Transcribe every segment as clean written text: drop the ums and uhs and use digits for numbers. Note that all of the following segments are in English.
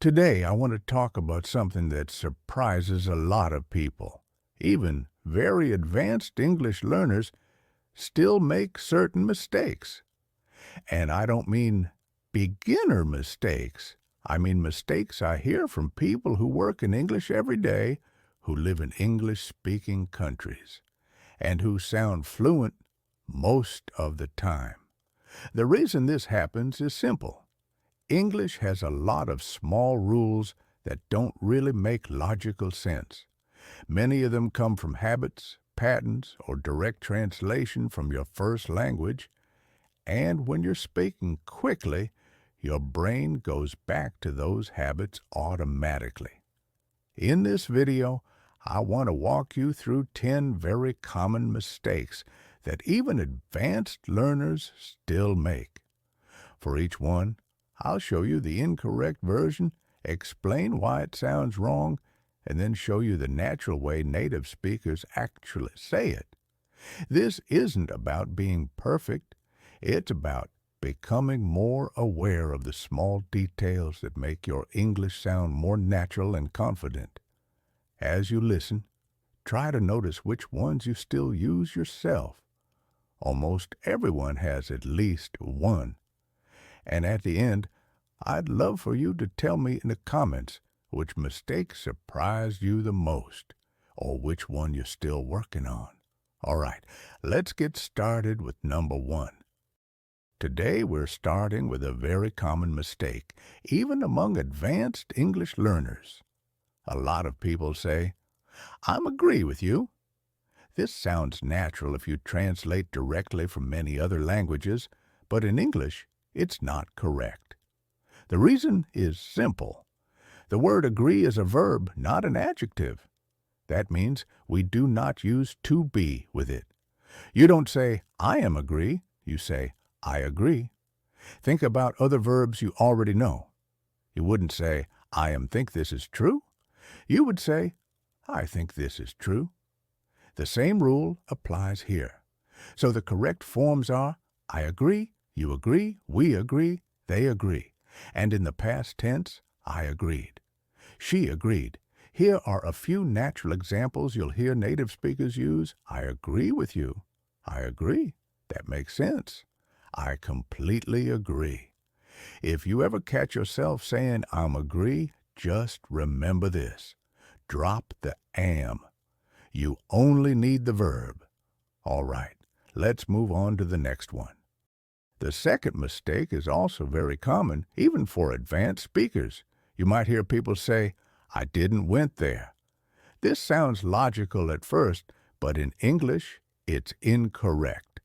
Today, I want to talk about something that surprises a lot of people. Even very advanced English learners still make certain mistakes. And I don't mean beginner mistakes. I mean mistakes I hear from people who work in English every day, who live in English-speaking countries, and who sound fluent most of the time. The reason this happens is simple. English has a lot of small rules that don't really make logical sense. Many of them come from habits, patterns, or direct translation from your first language, and when you're speaking quickly, your brain goes back to those habits automatically. In this video, I want to walk you through 10 very common mistakes that even advanced learners still make. For each one, I'll show you the incorrect version, explain why it sounds wrong, and then show you the natural way native speakers actually say it. This isn't about being perfect. It's about becoming more aware of the small details that make your English sound more natural and confident. As you listen, try to notice which ones you still use yourself. Almost everyone has at least one. And at the end, I'd love for you to tell me in the comments which mistake surprised you the most, or which one you're still working on. All right, let's get started with number 1. Today we're starting with a very common mistake, even among advanced English learners. A lot of people say, "I'm agree with you." This sounds natural if you translate directly from many other languages, but in English, it's not correct. The reason is simple. The word agree is a verb, not an adjective. That means we do not use to be with it. You don't say, "I am agree." You say, "I agree." Think about other verbs you already know. You wouldn't say, "I am think this is true." You would say, "I think this is true." The same rule applies here. So the correct forms are, I agree, you agree, we agree, they agree. And in the past tense, I agreed. She agreed. Here are a few natural examples you'll hear native speakers use. I agree with you. I agree. That makes sense. I completely agree. If you ever catch yourself saying, I'm agree, just remember this. Drop the am. You only need the verb. All right, let's move on to the next one. The second mistake is also very common, even for advanced speakers. You might hear people say, I didn't went there. This sounds logical at first, but in English, it's incorrect.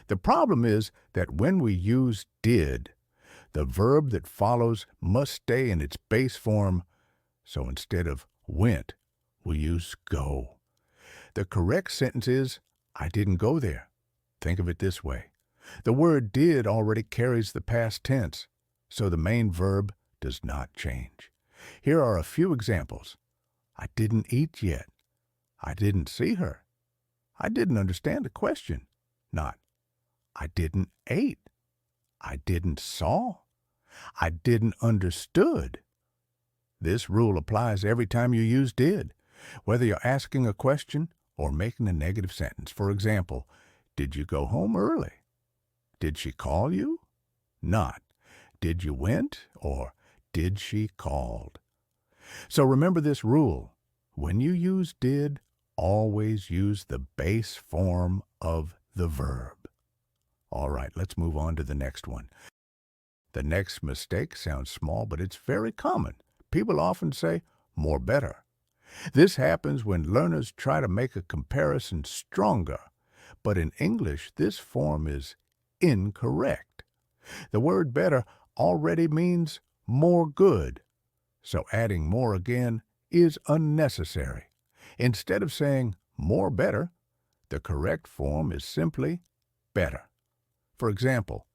The problem is that when we use did, the verb that follows must stay in its base form, so instead of went, we use go. The correct sentence is, I didn't go there. Think of it this way. The word did already carries the past tense, so the main verb does not change. Here are a few examples. I didn't eat yet. I didn't see her. I didn't understand the question. Not, I didn't ate. I didn't saw. I didn't understood. This rule applies every time you use did, whether you're asking a question or making a negative sentence. For example, did you go home early? Did she call you? Not, did you went or did she called? So remember this rule. When you use did, always use the base form of the verb. All right, let's move on to the next one. The next mistake sounds small, but it's very common. People often say, more better. This happens when learners try to make a comparison stronger, but in English, this form is incorrect. The word better already means more good, so adding more again is unnecessary. Instead of saying more better, the correct form is simply better. For example,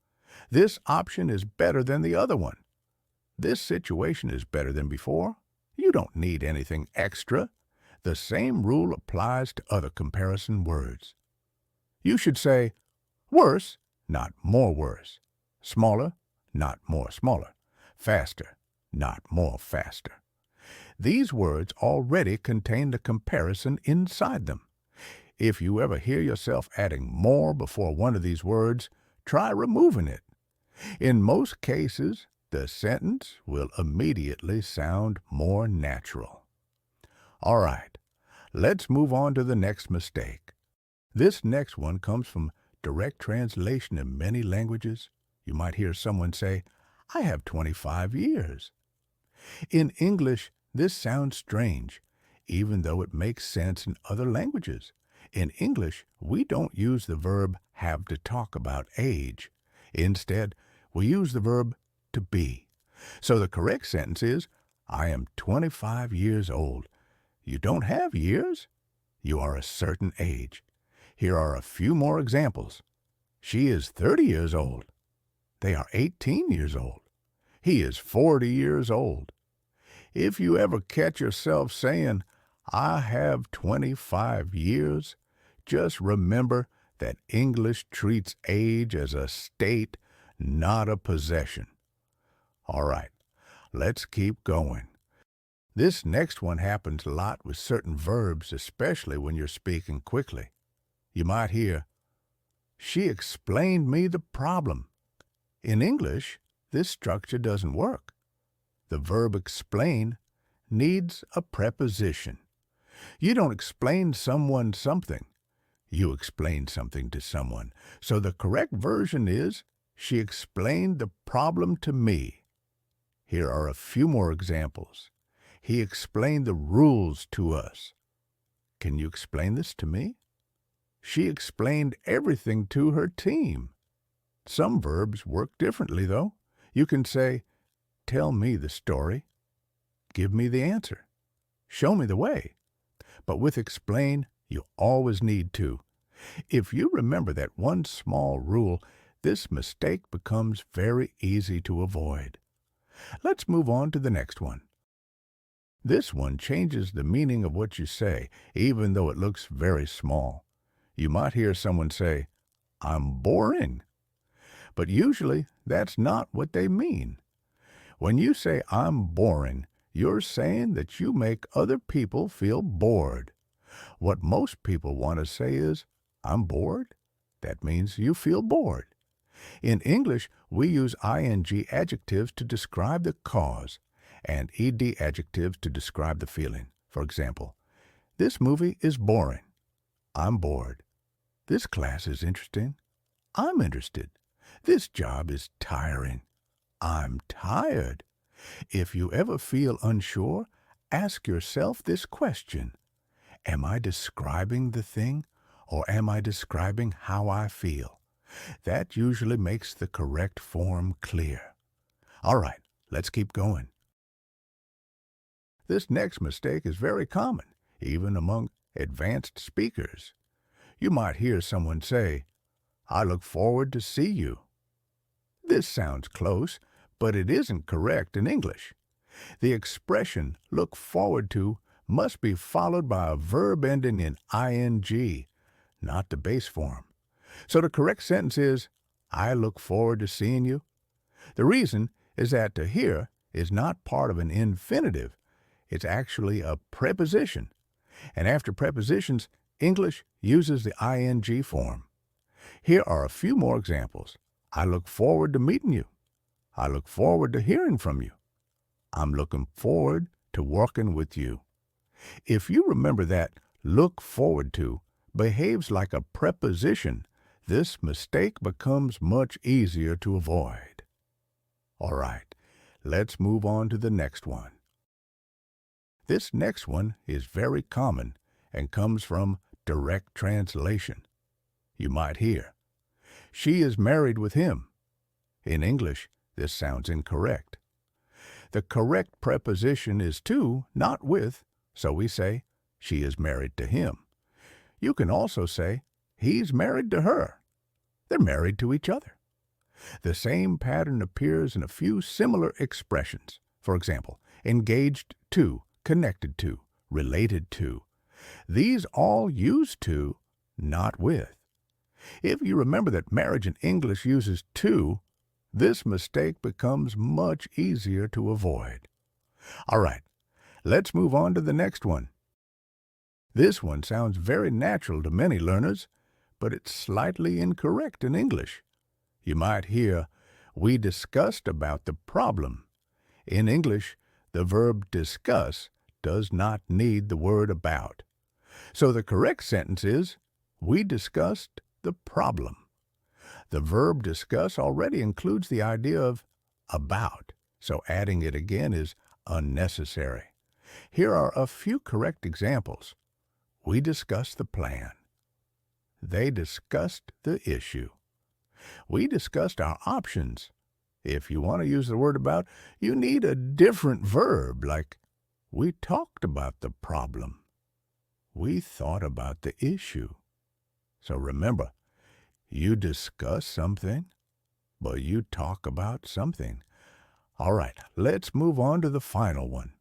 this option is better than the other one. This situation is better than before. You don't need anything extra. The same rule applies to other comparison words. You should say worse, not more worse. Smaller, not more smaller. Faster, not more faster. These words already contain the comparison inside them. If you ever hear yourself adding more before one of these words, try removing it. In most cases, the sentence will immediately sound more natural. All right, let's move on to the next mistake. This next one comes from direct translation in many languages. You might hear someone say, I have 25 years. In English, this sounds strange, even though it makes sense in other languages. In English, we don't use the verb have to talk about age. Instead, we use the verb to be. So the correct sentence is, I am 25 years old. You don't have years. You are a certain age. Here are a few more examples. She is 30 years old. They are 18 years old. He is 40 years old. If you ever catch yourself saying, I have 25 years, just remember that English treats age as a state, not a possession. All right, let's keep going. This next one happens a lot with certain verbs, especially when you're speaking quickly. You might hear, she explained me the problem. In English, this structure doesn't work. The verb explain needs a preposition. You don't explain someone something. You explain something to someone. So the correct version is, she explained the problem to me. Here are a few more examples. He explained the rules to us. Can you explain this to me? She explained everything to her team. Some verbs work differently, though. You can say, tell me the story. Give me the answer. Show me the way. But with explain, you always need to. If you remember that one small rule, this mistake becomes very easy to avoid. Let's move on to the next one. This one changes the meaning of what you say, even though it looks very small. You might hear someone say, I'm boring. But usually that's not what they mean. When you say I'm boring, you're saying that you make other people feel bored. What most people want to say is, I'm bored. That means you feel bored. In English, we use ing adjectives to describe the cause and ed adjectives to describe the feeling. For example, this movie is boring. I'm bored. This class is interesting. I'm interested. This job is tiring. I'm tired. If you ever feel unsure, ask yourself this question. Am I describing the thing, or am I describing how I feel? That usually makes the correct form clear. All right, let's keep going. This next mistake is very common, even among advanced speakers. You might hear someone say, I look forward to see you. This sounds close, but it isn't correct in English. The expression look forward to must be followed by a verb ending in ing, not the base form. So the correct sentence is, I look forward to seeing you. The reason is that to hear is not part of an infinitive. It's actually a preposition. And after prepositions, English uses the ing form. Here are a few more examples. I look forward to meeting you. I look forward to hearing from you. I'm looking forward to working with you. If you remember that look forward to behaves like a preposition, this mistake becomes much easier to avoid. All right, let's move on to the next one. This next one is very common and comes from direct translation. You might hear, she is married with him. In English, this sounds incorrect. The correct preposition is to, not with, so we say, she is married to him. You can also say, he's married to her. They're married to each other. The same pattern appears in a few similar expressions. For example, engaged to, connected to, related to. These all use to, not with. If you remember that marriage in English uses to, this mistake becomes much easier to avoid. All right, let's move on to the next one. This one sounds very natural to many learners, but it's slightly incorrect in English. You might hear, "We discussed about the problem." In English, the verb discuss does not need the word about. So the correct sentence is, "We discussed the problem." The verb discuss already includes the idea of about, so adding it again is unnecessary. Here are a few correct examples. We discussed the plan. They discussed the issue. We discussed our options. If you want to use the word about, you need a different verb, like we talked about the problem. We thought about the issue. So remember, you discuss something, but you talk about something. All right, let's move on to the final one.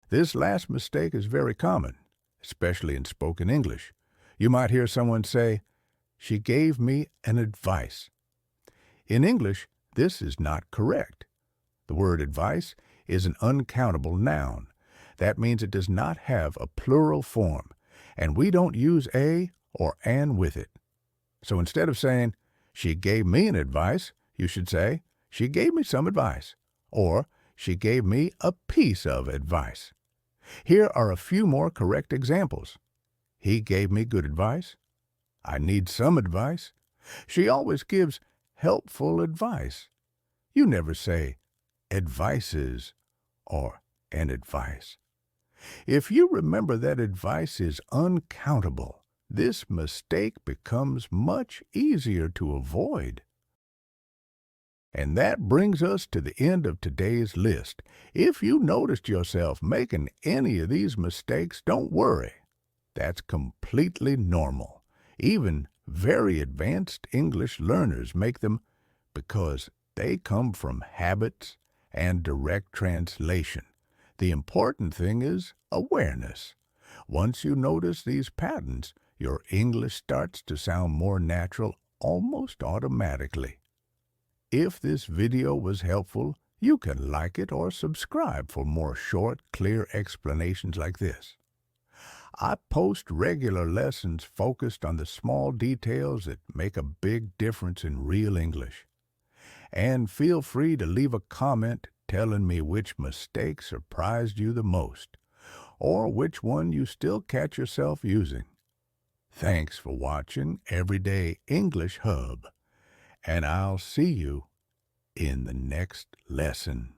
This last mistake is very common, especially in spoken English. You might hear someone say, "She gave me an advice." In English, this is not correct. The word advice is an uncountable noun. That means it does not have a plural form, and we don't use a or an with it. So instead of saying, "She gave me an advice," you should say, "She gave me some advice," or "She gave me a piece of advice." Here are a few more correct examples. He gave me good advice. I need some advice. She always gives helpful advice. You never say advices or an advice. If you remember that advice is uncountable, this mistake becomes much easier to avoid. And that brings us to the end of today's list. If you noticed yourself making any of these mistakes, don't worry. That's completely normal. Even very advanced English learners make them because they come from habits and direct translation. The important thing is awareness. Once you notice these patterns, your English starts to sound more natural almost automatically. If this video was helpful, you can like it or subscribe for more short, clear explanations like this. I post regular lessons focused on the small details that make a big difference in real English. And feel free to leave a comment telling me which mistake surprised you the most, or which one you still catch yourself using. Thanks for watching Everyday English Hub, and I'll see you in the next lesson.